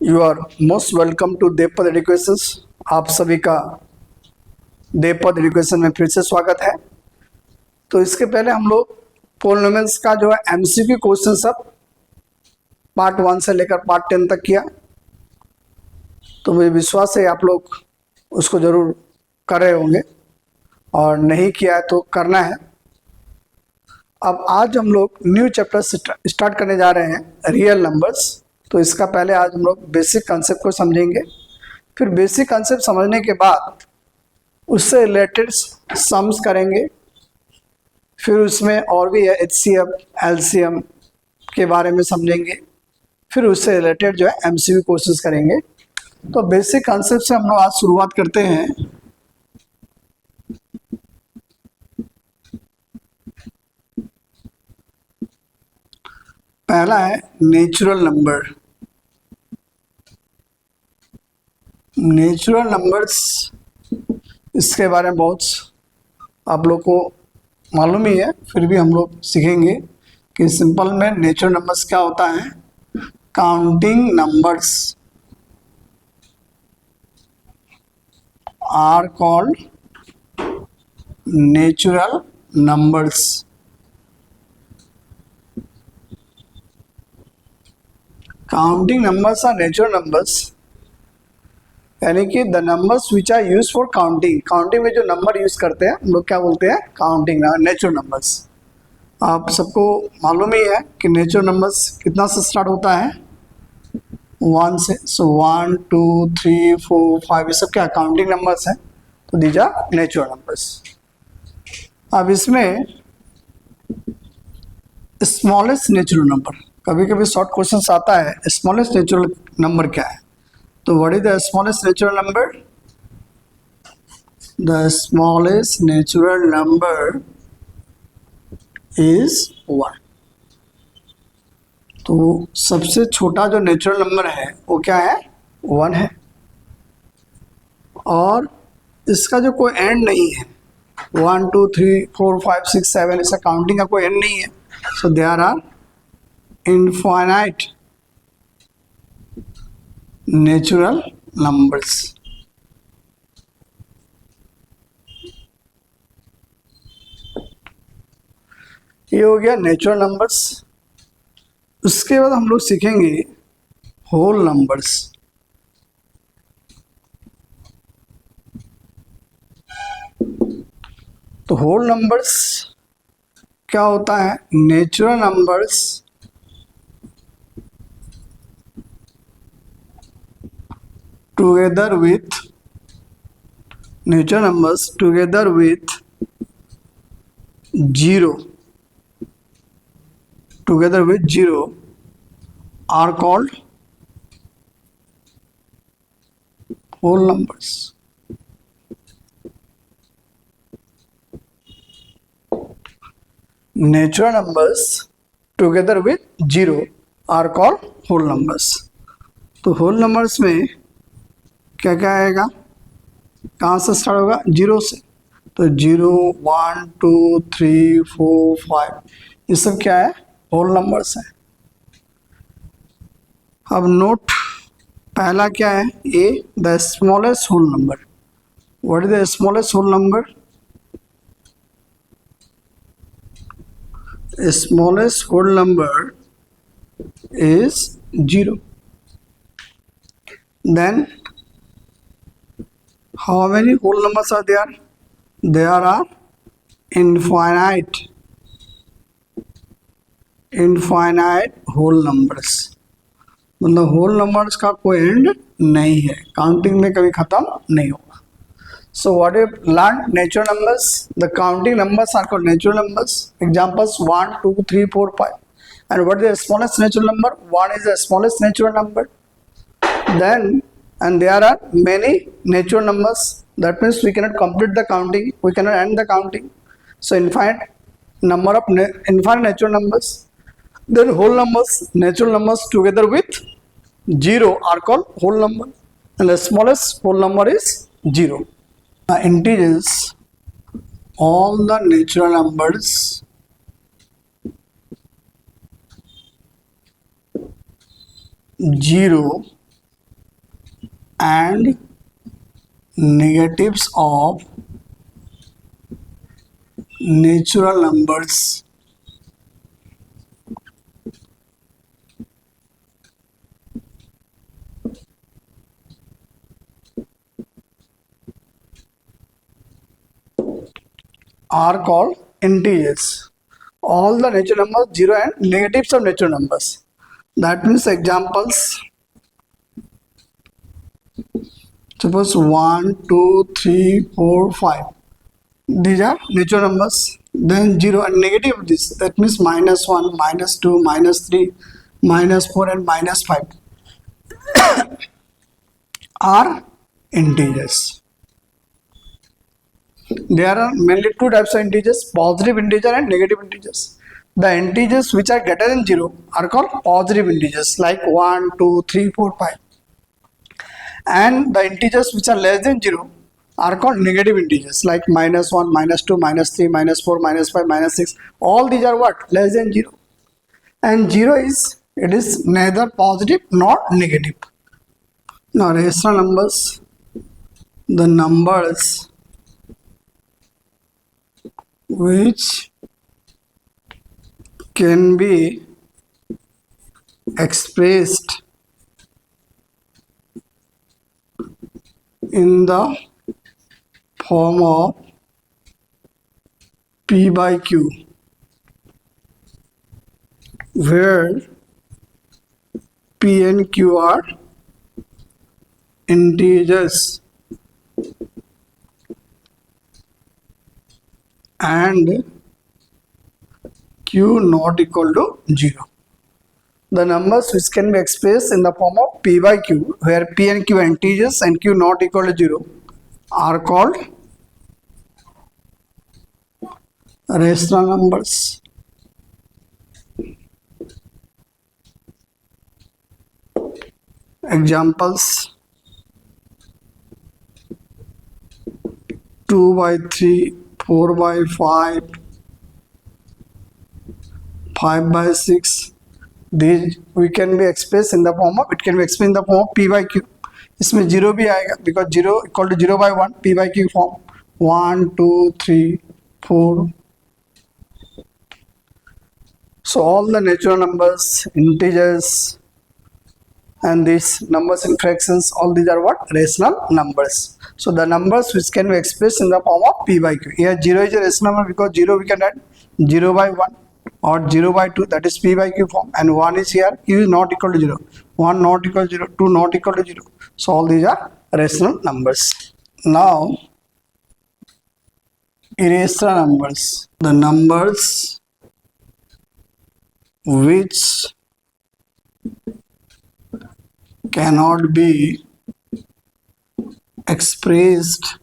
You are most welcome to Devpad education. आप सभी का देवपद एजुकेशन में फिर से स्वागत है। तो इसके पहले हम लोग पोलिनोमियल्स का जो है एमसीक्यू क्वेश्चन सब पार्ट 1 से लेकर पार्ट 10 तक किया। तो मुझे विश्वास है आप लोग उसको ज़रूर कर रहे होंगे और नहीं किया है तो करना है। अब आज हम लोग न्यू चैप्टर स्टार्ट करने जा रहे हैं, रियल नंबर्स। तो इसका पहले आज हम लोग बेसिक कंसेप्ट को समझेंगे, फिर बेसिक कंसेप्ट समझने के बाद उससे रिलेटेड सम्स करेंगे, फिर उसमें और भी है एचसीएफ एलसीएम के बारे में समझेंगे, फिर उससे रिलेटेड जो है एमसीक्यू क्वेश्चंस करेंगे। तो बेसिक कंसेप्ट से हम लोग आज शुरुआत करते हैं। पहला है नेचुरल नंबर। नेचुरल नंबर्स, इसके बारे में बहुत आप लोग को मालूम ही है, फिर भी हम लोग सीखेंगे कि सिंपल में नेचुरल नंबर्स क्या होता है। Counting numbers are called natural numbers. Counting numbers are natural numbers, यानी कि the numbers which are use for counting. काउंटिंग में जो नंबर यूज करते हैं हम लोग क्या बोलते हैं, काउंटिंग नेचुरल नंबर्स। आप सबको मालूम ही है कि नेचुरल नंबर्स कितना से स्टार्ट होता है, 1 से। सो 1 2 3 4 5 ये सब क्या काउंटिंग नंबर्स हैं। तो दीज आर नेचुरल नंबर्स। अब इसमें स्मॉलेस्ट नेचुरल नंबर, कभी कभी शॉर्ट क्वेश्चन आता है स्मॉलेस्ट नेचुरल नंबर क्या है। तो what is the smallest natural number? The smallest natural number is 1। तो सबसे छोटा जो नेचुरल नंबर है वो क्या है, 1 है। और इसका जो कोई एंड नहीं है, 1 2 3 4 5 6 7 ऐसा काउंटिंग का कोई एंड नहीं है। So there are infinite natural numbers. ये हो गया नेचुरल नंबर्स। उसके बाद हम लोग सीखेंगे होल नंबर्स। तो होल नंबर्स क्या होता है, natural numbers together with natural numbers together with 0 are called whole numbers। natural numbers together with 0 are called whole numbers। तो whole numbers में क्या क्या आएगा, कहाँ से स्टार्ट होगा, 0 से। तो 0 1 2 3 4 5 ये सब क्या है, होल नंबर्स है। अब नोट, पहला क्या है, a the smallest whole number. What is the smallest whole number? Smallest whole number is 0। then how many whole numbers are there? There are infinite whole numbers। मतलब होल नंबर्स का कोई end नहीं है, counting में कभी खत्म नहीं होगा। So what you learn, natural numbers, the counting numbers are called natural numbers. Examples 1 2 3 4 5। and what is the smallest natural number? 1 is the smallest natural number। then and there are many natural numbers, that means we cannot complete the counting, we cannot end the counting। so infinite number of infinite natural numbers। then whole numbers, natural numbers together with 0 are called whole number, and the smallest whole number is 0। integers, all the natural numbers 0 and negatives of natural numbers are called integers. All the natural numbers, zero and negatives of natural numbers. That means examples. Suppose 1, 2, 3, 4, 5. These are natural numbers. Then 0 and negative of this. That means minus 1, minus 2, minus 3, minus 4 and minus 5 are integers. There are mainly two types of integers, positive integer and negative integers. The integers which are greater than 0 are called positive integers like 1, 2, 3, 4, 5. And the integers which are less than 0 are called negative integers like minus 1, minus 2, minus 3, minus 4, minus 5, minus 6. All these are what? Less than 0. And 0 is, it is neither positive nor negative. Now rational numbers, the numbers which can be expressed in the form of P by Q, where P and Q are integers and Q not equal to 0. The numbers which can be expressed in the form of P by Q, where P and Q are integers and Q not equal to 0, are called rational numbers. Examples: 2 by 3, 4 by 5, 5 by 6. These we can be expressed in the form of, it can be expressed in the form of P by Q. इसमें 0 भी आएगा because 0 equal to 0 by 1, P by Q form 1, 2, 3, 4. So all the natural numbers, integers, and these numbers in fractions, all these are what? Rational numbers. So the numbers which can be expressed in the form of P by Q. Here 0 is a rational number because 0 we can write 0 by 1 or 0 by 2, that is P by Q form, and 1 is here, Q is not equal to 0, 1 not equal to 0, 2 not equal to 0. So all these are rational numbers. Now irrational numbers, the numbers which cannot be expressed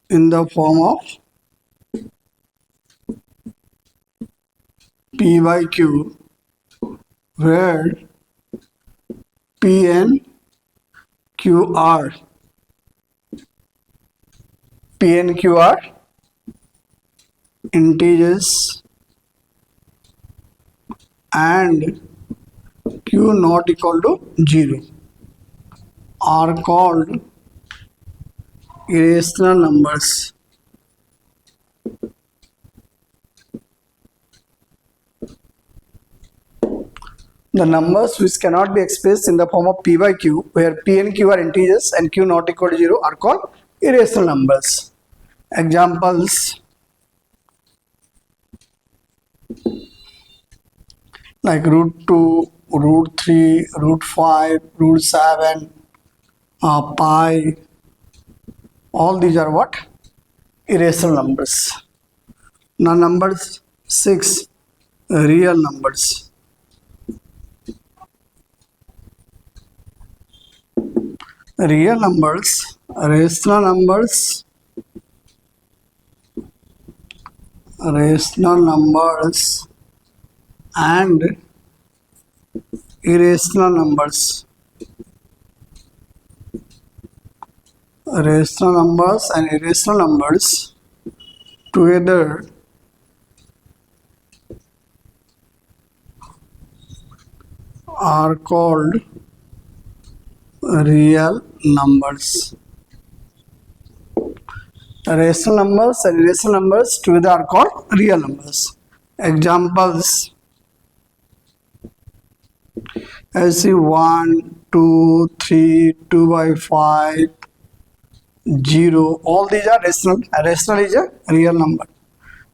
in the form of P by Q, where P and Q are integers and Q not equal to 0, are called irrational numbers. The numbers which cannot be expressed in the form of P by Q, where P and Q are integers and Q not equal to 0, are called irrational numbers. Examples: like root 2, root 3, root 5, root 7, pi. All these are what? Irrational numbers. Now number 6, real numbers. Real numbers, rational numbers, and irrational numbers. Rational numbers and irrational numbers together are called real numbers. Rational numbers and irrational numbers together are called real numbers. Examples: as see 1, 2, 3, 2 by 5, 0. All these are rational. Rational is a real number.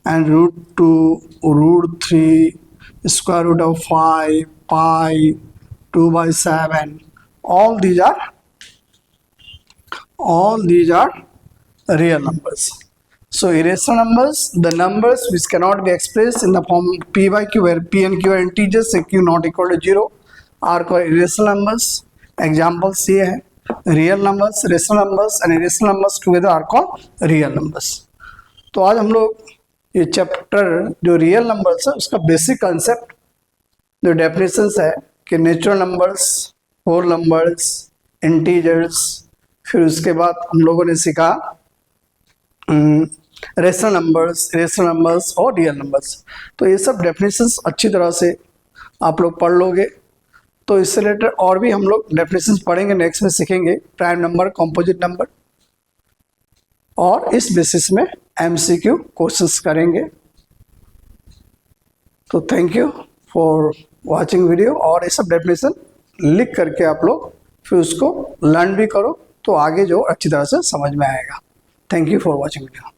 And root 2, root 3, square root of 5, pi, 2 by 7. All these are real numbers. So irrational numbers, the numbers which cannot be expressed in the form p by q, where p and q are integers and q not equal to 0, are called irrational numbers. Examples ये है real numbers, rational numbers and irrational numbers together are called real numbers. तो आज हम लोग ये chapter जो real numbers है उसका बेसिक कंसेप्ट जो डेफिनेशंस है कि natural numbers, whole numbers, integers, फिर उसके बाद हम लोगों ने सीखा रेशनल नंबर्स और रियल नंबर्स. तो ये सब डेफिनेशंस अच्छी तरह से आप लोग पढ़ लोगे. तो इससे रिलेटेड और भी हम लोग डेफिनेशंस पढ़ेंगे, नेक्स्ट में सीखेंगे प्राइम नंबर, कंपोजिट नंबर, और इस बेसिस में एमसीक्यू क्वेश्चंस करेंगे. तो thank you for watching video. और ये सब डेफिनेशन लिख करके आप लोग फिर उसको लर्न भी करो तो आगे जो अच्छी तरह से समझ में आएगा. Thank you for watching video.